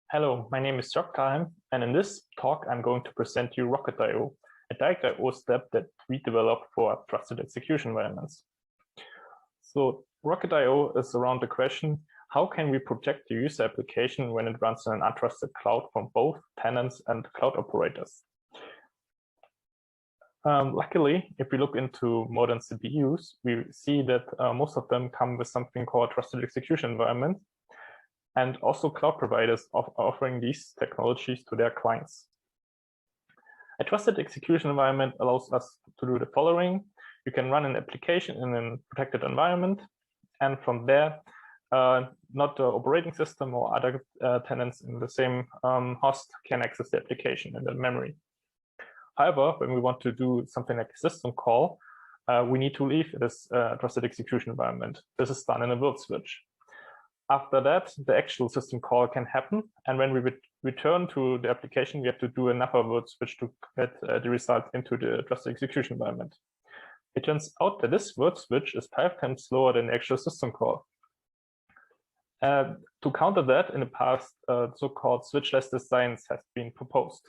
Hello, my name is Rkt-io, and in this talk, I'm going to present you Rkt-io, a direct.io step that we developed for trusted execution environments. So Rkt-io is around the question, how can we protect the user application when it runs in an untrusted cloud from both tenants and cloud operators? Luckily, if we look into modern CPUs, we see that most of them come with something called trusted execution environment, and also cloud providers are offering these technologies to their clients. A trusted execution environment allows us to do the following. You can run an application in a protected environment, and from there, not the operating system or other tenants in the same host can access the application in the memory. However, when we want to do something like a system call, we need to leave this trusted execution environment. This is done in a world switch. After that, the actual system call can happen. And when we return to the application, we have to do another word switch to get the result into the trusted execution environment. It turns out that this word switch is 5 times slower than the actual system call. To counter that, in the past, so-called switchless designs have been proposed.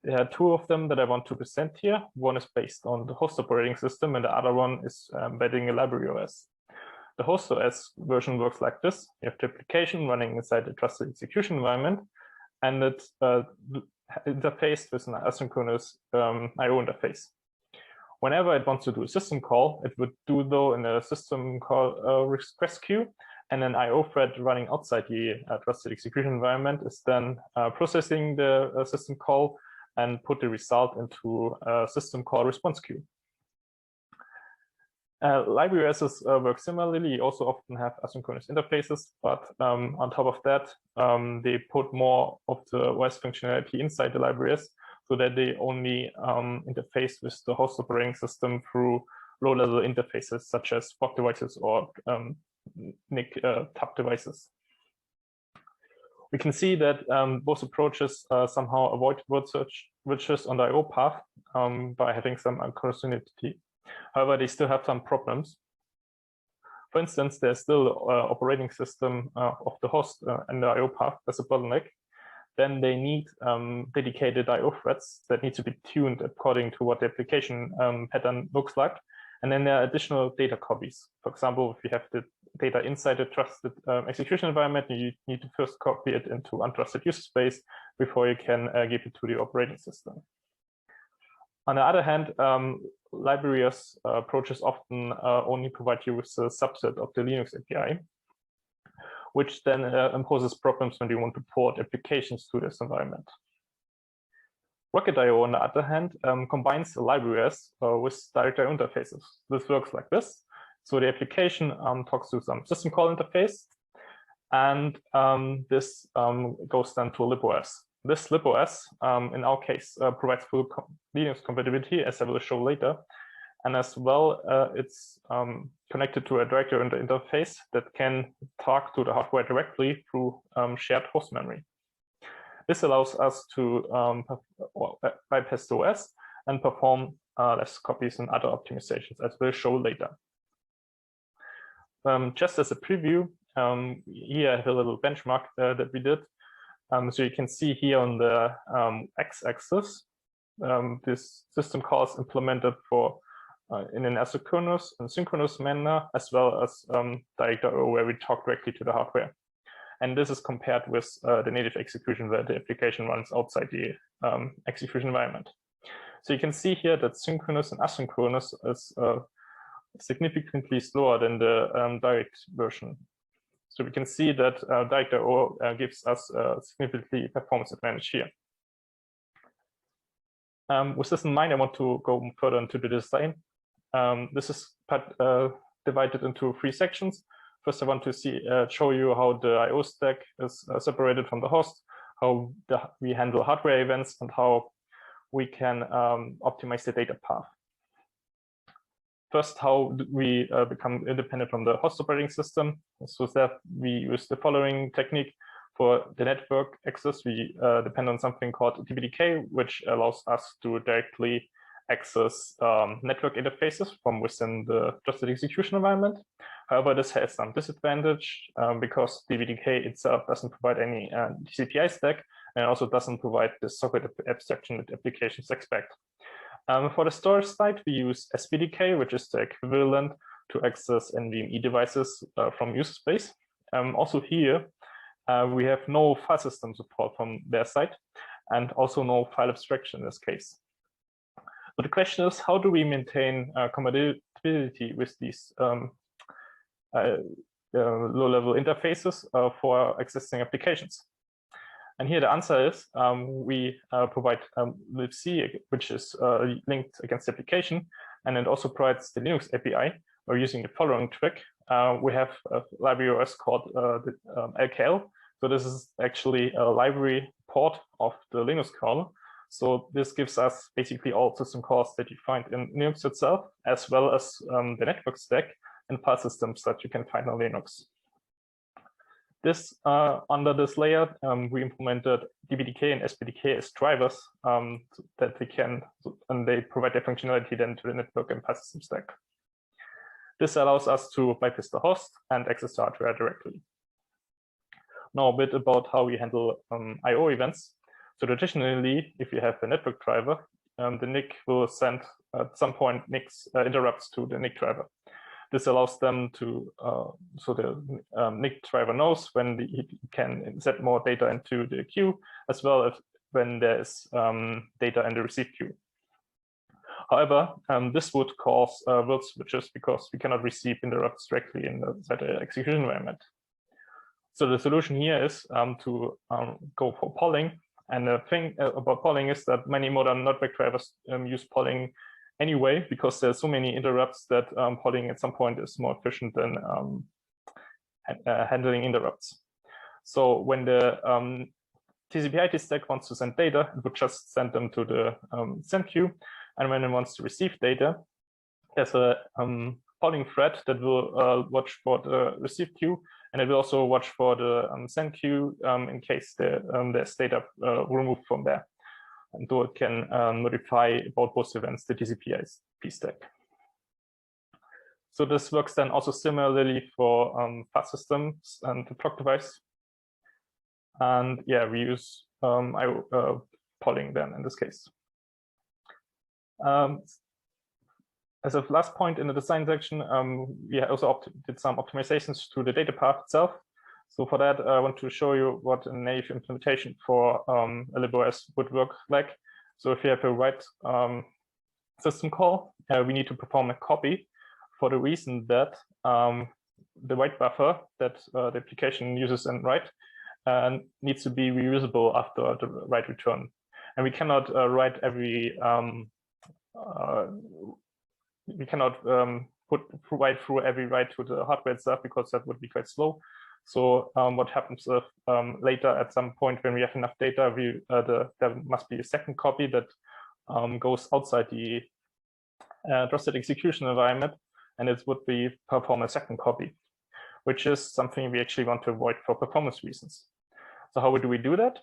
There are 2 of them that I want to present here. One is based on the host operating system, and the other one is embedding a library OS. The host OS version works like this. You have the application running inside the trusted execution environment, and it's interfaced with an asynchronous I/O interface. Whenever it wants to do a system call, it would do though in a system call request queue, and an I/O thread running outside the trusted execution environment is then processing the system call and put the result into a system call response queue. Library OSs work similarly. You also often have asynchronous interfaces, but on top of that, they put more of the OS functionality inside the libraries so that they only interface with the host operating system through low-level interfaces such as fork devices or NIC TAP devices. We can see that both approaches somehow avoid word switches on the I/O path by having some unconditionality. However, they still have some problems. For instance, there's still operating system of the host and the I/O path as a bottleneck. Then they need dedicated I/O threads that need to be tuned according to what the application pattern looks like. And then there are additional data copies. For example, if you have the data inside the trusted execution environment, you need to first copy it into untrusted user space before you can give it to the operating system. On the other hand, library OS approaches often only provide you with a subset of the Linux API, which then imposes problems when you want to port applications to this environment. Rkt-io, on the other hand, combines the library OS with direct.io interfaces. This works like this. So the application talks to some system call interface, and this goes then to libOS. This libOS, in our case, provides full Linux compatibility, as I will show later. And as well, it's connected to a directory interface that can talk to the hardware directly through shared host memory. This allows us to bypass the OS and perform less copies and other optimizations, as we'll show later. Just as a preview, here I have a little benchmark that we did. So you can see here on the x-axis, this system call is implemented for in an asynchronous and synchronous manner, as well as direct.io, where we talk directly to the hardware. And this is compared with the native execution where the application runs outside the execution environment. So you can see here that synchronous and asynchronous is significantly slower than the direct version. So we can see that direct.io gives us a significantly performance advantage here. With this in mind, I want to go further into the design. This is divided into 3 sections. First, I want to show you how the I/O stack is separated from the host, how we handle hardware events, and how we can optimize the data path. First, how we become independent from the host operating system. So that we use the following technique. For the network access, we depend on something called TBDK, which allows us to directly access network interfaces from within the trusted execution environment. However, this has some disadvantage because DVDK itself doesn't provide any TCP/IP stack, and also doesn't provide the socket abstraction that applications expect. For the storage side, we use SPDK, which is the equivalent to access NVMe devices from user space. Also here, we have no file system support from their side, and also no file abstraction in this case. So the question is, how do we maintain compatibility with these low-level interfaces for existing applications? And here the answer is we provide libc, which is linked against the application, and it also provides the Linux API. We're using the following trick. We have a library OS called the LKL. So this is actually a library port of the Linux kernel. So this gives us basically all system calls that you find in Linux itself, as well as the network stack and file systems that you can find on Linux. This under this layer, we implemented DVDK and SPDK as drivers that we can, and they provide their functionality then to the network and file system stack. This allows us to bypass the host and access the hardware directly. Now a bit about how we handle I/O events. So traditionally, if you have a network driver, the NIC will send at some point NICs interrupts to the NIC driver. This allows them to, so the NIC driver knows when he can insert more data into the queue, as well as when there's data in the receive queue. However, this would cause world switches because we cannot receive interrupts directly inside the execution environment. So the solution here is to go for polling. And the thing about polling is that many modern network drivers use polling anyway, because there's so many interrupts that polling at some point is more efficient than handling interrupts. So when the TCP/IP stack wants to send data, it would just send them to the send queue. And when it wants to receive data, there's a polling thread that will watch for the receive queue, and it will also watch for the send queue in case there's data removed from there. And so it can notify about both events the TCP/IP stack. So this works then also similarly for file systems and the block device. And yeah, we use polling then in this case. As a last point in the design section, we also did some optimizations to the data path itself. So for that, I want to show you what a native implementation for a libOS would work like. So if you have a write system call, we need to perform a copy for the reason that the write buffer that the application uses in write needs to be reusable after the write return. And we cannot write every we cannot write through every write to the hardware itself, because that would be quite slow. So what happens if later at some point when we have enough data, there must be a second copy that goes outside the trusted execution environment, and it would be perform a second copy, which is something we actually want to avoid for performance reasons. So how do we do that?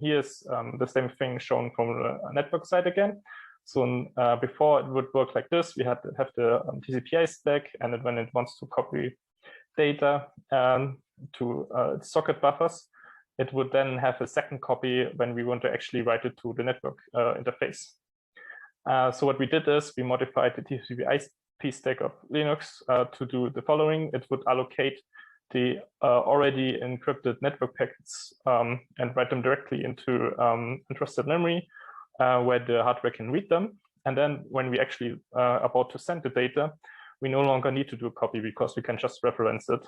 Here's the same thing shown from the network side again. So before it would work like this, we had to have the TCP/IP stack, and then when it wants to copy data to socket buffers, it would then have a second copy when we want to actually write it to the network interface. So what we did is we modified the TCP/IP stack of Linux to do the following. It would allocate the already encrypted network packets and write them directly into untrusted memory, where the hardware can read them. And then when we actually are about to send the data, we no longer need to do a copy because we can just reference it.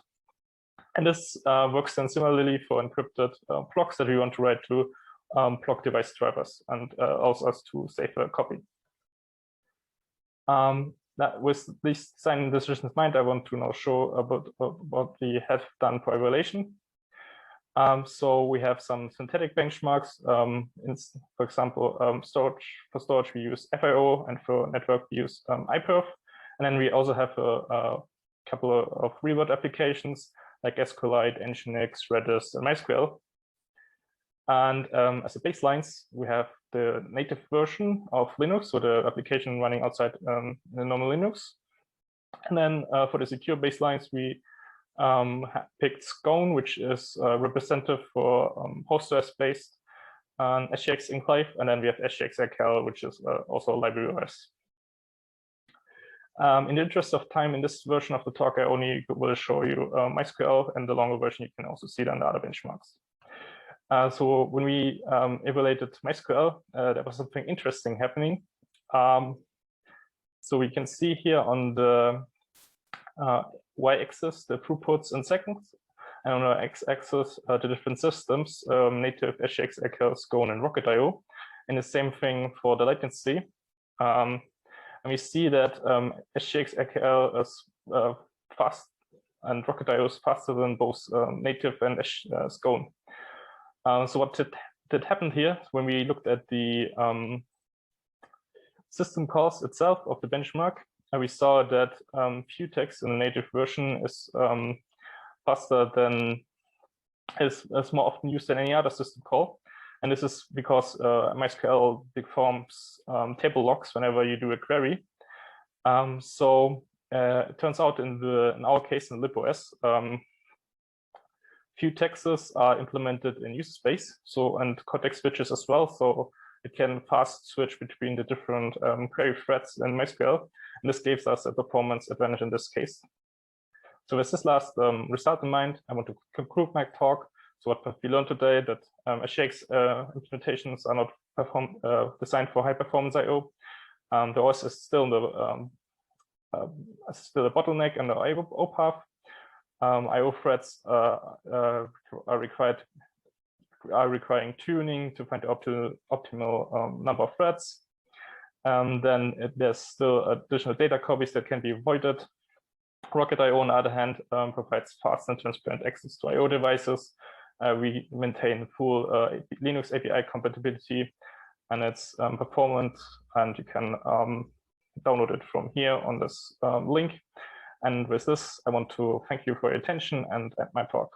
And this works then similarly for encrypted blocks that we want to write to block device drivers, and allows us to save a copy. With these design decisions in mind, I want to now show about what we have done for evaluation. So we have some synthetic benchmarks. For example, for storage we use FIO, and for network we use iPerf. And then we also have a couple of real-world applications like SQLite, Nginx, Redis, and MySQL. And as a baselines, we have the native version of Linux, so the application running outside the normal Linux. And then for the secure baselines, we picked Scone, which is representative for host-OS based SGX enclave, and then we have SGX-RKL, which is also library OS. In the interest of time, in this version of the talk, I only will show you MySQL, and the longer version you can also see it on the other benchmarks. So when we evaluated MySQL, there was something interesting happening. So we can see here on the y-axis the throughputs in seconds, and on the x-axis the different systems, native, SGX-RKL, Scone, and Rkt-io, and the same thing for the latency. And we see that SGX-RKL is fast, and Rkt-io is faster than both native and Scone. So what did happen here when we looked at the system calls itself of the benchmark, we saw that futexes in the native version is faster than is more often used than any other system call, and this is because MySQL performs table locks whenever you do a query. So it turns out in our case in libOS, futexes are implemented in user space, and context switches as well. So it can fast switch between the different query threads in MySQL, and this gives us a performance advantage in this case. So with this last result in mind, I want to conclude my talk. So what have we learned today? That SGX implementations are not designed for high performance I/O. The OS is still still a bottleneck in the I/O path. I/O threads are requiring tuning to find the optimal number of threads. Then there's still additional data copies that can be avoided. Rkt-io, on the other hand, provides fast and transparent access to I/O devices. We maintain full Linux API compatibility, and it's performant, and you can download it from here on this link. And with this, I want to thank you for your attention and end my talk.